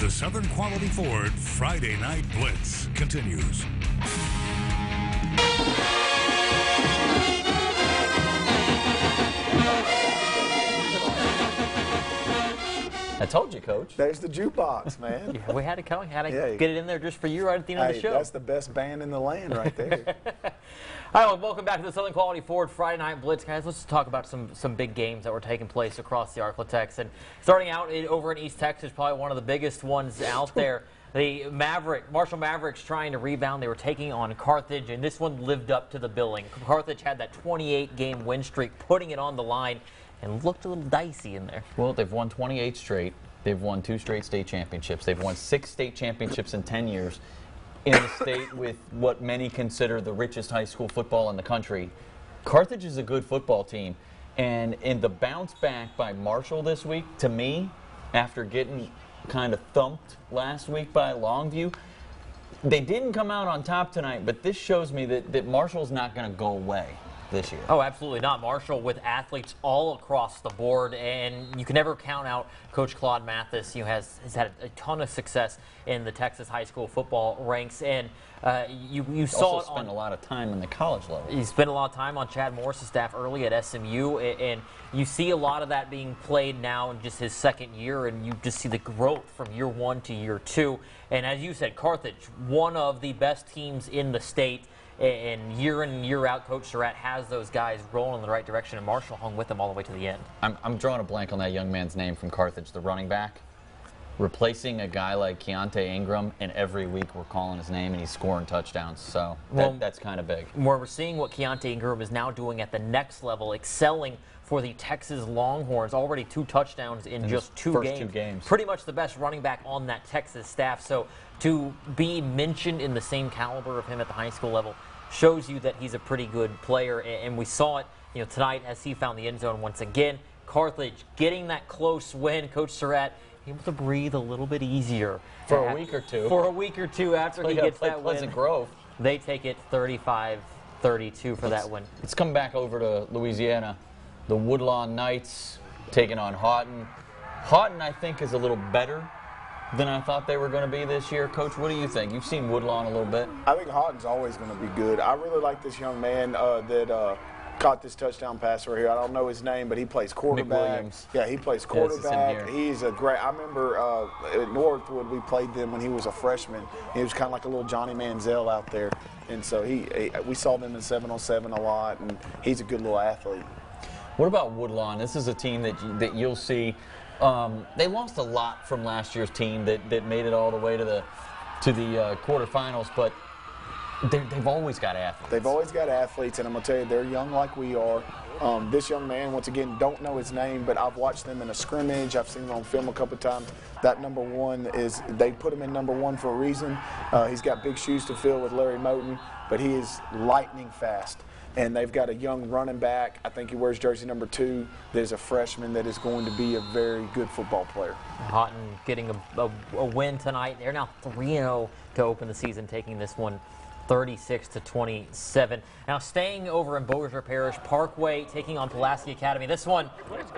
The Southern Quality Ford Friday Night Blitz continues. I told you, Coach. There's the jukebox, man. Yeah, we had to come. Had to get it in there just for you right at the end of the show. That's the best band in the land right there. All right, well, welcome back to the Southern Quality Ford Friday Night Blitz, guys. Let's just talk about some big games that were taking place across the Arklatex. And starting out over in East Texas, probably one of the biggest ones out there. The Marshall Mavericks trying to rebound. They were taking on Carthage, and this one lived up to the billing. Carthage had that 28-game win streak, putting it on the line, and looked a little dicey in there. Well, they've won 28 straight. They've won 2 straight state championships. They've won 6 state championships in 10 years in the state with what many consider the richest high school football in the country. Carthage is a good football team, and in the bounce back by Marshall this week, to me, after getting kind of thumped last week by Longview, they didn't come out on top tonight, but this shows me that Marshall's not going to go away this year. Oh, absolutely not. Marshall with athletes all across the board, and you can never count out Coach Claude Mathis. Has had a ton of success in the Texas high school football ranks, and you saw also spent a lot of time in the college level. He spent a lot of time on Chad Morris's staff early at SMU, and you see a lot of that being played now in just his second year, and you just see the growth from year 1 to year 2. And as you said, Carthage, one of the best teams in the state. And year in and year out, Coach Surratt has those guys rolling in the right direction, and Marshall hung with them all the way to the end. I'm drawing a blank on that young man's name from Carthage, the running back. Replacing a guy like Keontae Ingram, and every week we're calling his name, and he's scoring touchdowns. So that's kind of big. Where we're seeing what Keontae Ingram is now doing at the next level, excelling for the Texas Longhorns. Already 2 touchdowns in just two games. Pretty much the best running back on that Texas staff. So to be mentioned in the same caliber of him at the high school level shows you that he's a pretty good player, and we saw it, tonight as he found the end zone once again. Carthage getting that close win. Coach Surratt able to breathe a little bit easier for a week or two. For a week or two after he gets that win. Pleasant Grove. They take it 35-32 for that win. Let's come back over to Louisiana. The Woodlawn Knights taking on Houghton. Houghton, I think, is a little better than I thought they were going to be this year. Coach, what do you think? You've seen Woodlawn a little bit. I think Houghton's always going to be good. I really like this young man that caught this touchdown pass right here. I don't know his name, but he plays quarterback. Yeah, he plays quarterback. He's a great. I remember at Northwood we played them when he was a freshman. He was kind of like a little Johnny Manziel out there, and so we saw them in 7-on-7 a lot, and he's a good little athlete. What about Woodlawn? This is a team that you'll see. They lost a lot from last year's team that made it all the way to the quarterfinals, but they've always got athletes. They've always got athletes, and I'm going to tell you, they're young like we are. This young man, once again, don't know his name, but I've watched them in a scrimmage. I've seen him on film a couple of times. That number 1 is, they put him in number 1 for a reason. He's got big shoes to fill with Larry Moten, but he is lightning fast. And they've got a young running back, I think he wears jersey number 2, there's a freshman that is going to be a very good football player. Houghton getting a win tonight. They're now 3-0 to open the season, taking this one 36-27. Now staying over in Bossier Parish, Parkway taking on Pulaski Academy. This one,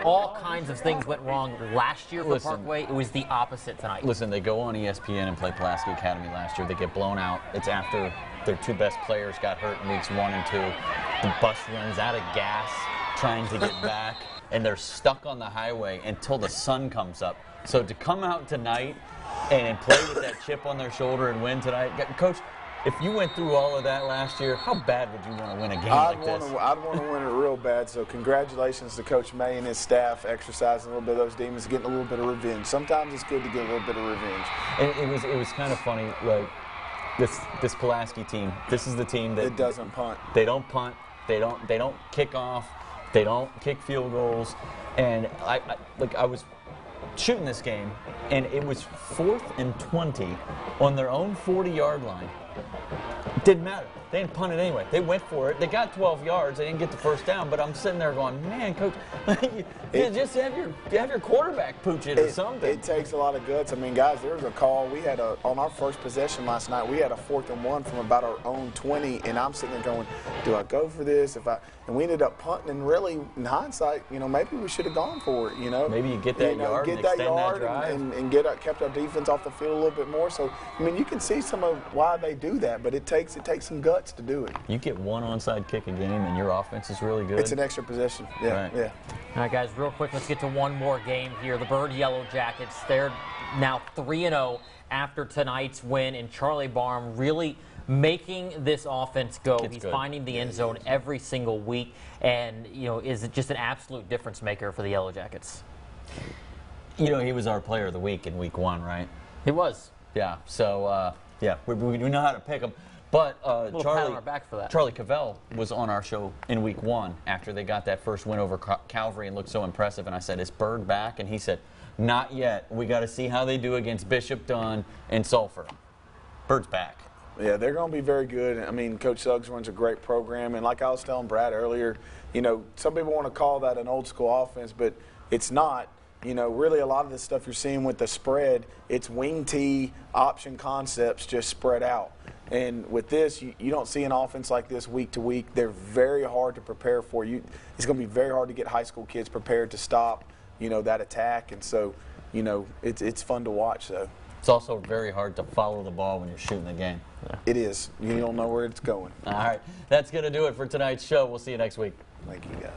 all kinds of things went wrong last year for Parkway. It was the opposite tonight. Listen, they go on ESPN and play Pulaski Academy last year. They get blown out. It's after their 2 best players got hurt in weeks 1 and 2. The bus runs out of gas trying to get back, and they're stuck on the highway until the sun comes up. So to come out tonight and play with that chip on their shoulder and win tonight, Coach, if you went through all of that last year, how bad would you want to win a game like this? I'd want to win it real bad, so congratulations to Coach May and his staff exercising a little bit of those demons, getting a little bit of revenge. Sometimes it's good to get a little bit of revenge. And it was kind of funny, like, this Pulaski team, this is the team that... It doesn't punt. They don't punt. They don't kick off. They don't kick field goals. And I was shooting this game, and it was 4th and 20 on their own 40-yard line. Didn't matter. They didn't punt it anyway. They went for it. They got 12 yards. They didn't get the first down. But I'm sitting there going, man, Coach, just have your quarterback pooch it or something. It takes a lot of guts. I mean, guys, there was a call. We had on our first possession last night, we had a 4th and 1 from about our own 20, and I'm sitting there going, do I go for this? And we ended up punting, and really, in hindsight, maybe we should have gone for it. Maybe you get that yard and extend that drive. And kept our defense off the field a little bit more. So, I mean, you can see some of why they do that, but it takes some guts to do it. You get one onside kick a game, and your offense is really good. It's an extra possession. Yeah, right. Yeah. All right, guys, real quick, let's get to one more game here. The Bird Yellow Jackets, they're now 3-0 after tonight's win, and Charlie Barham really making this offense go. He's good. Finding the end zone every single week, and is just an absolute difference maker for the Yellow Jackets. He was our player of the week in week 1, right? He was. Yeah. So we know how to pick him. But pat on our back for that. Charlie Cavell was on our show in week 1 after they got that first win over Calvary and looked so impressive. And I said, is Bird back? And he said, not yet. We got to see how they do against Bishop Dunn and Sulphur. Bird's back. Yeah, they're going to be very good. I mean, Coach Suggs runs a great program. And like I was telling Brad earlier, some people want to call that an old school offense, but it's not. Really a lot of the stuff you're seeing with the spread, it's wing tee option concepts just spread out. And with this, you don't see an offense like this week to week. They're very hard to prepare for. It's going to be very hard to get high school kids prepared to stop, that attack. And so, it's fun to watch, though. It's also very hard to follow the ball when you're shooting the game. Yeah. It is. You don't know where it's going. All right. That's going to do it for tonight's show. We'll see you next week. Thank you, guys.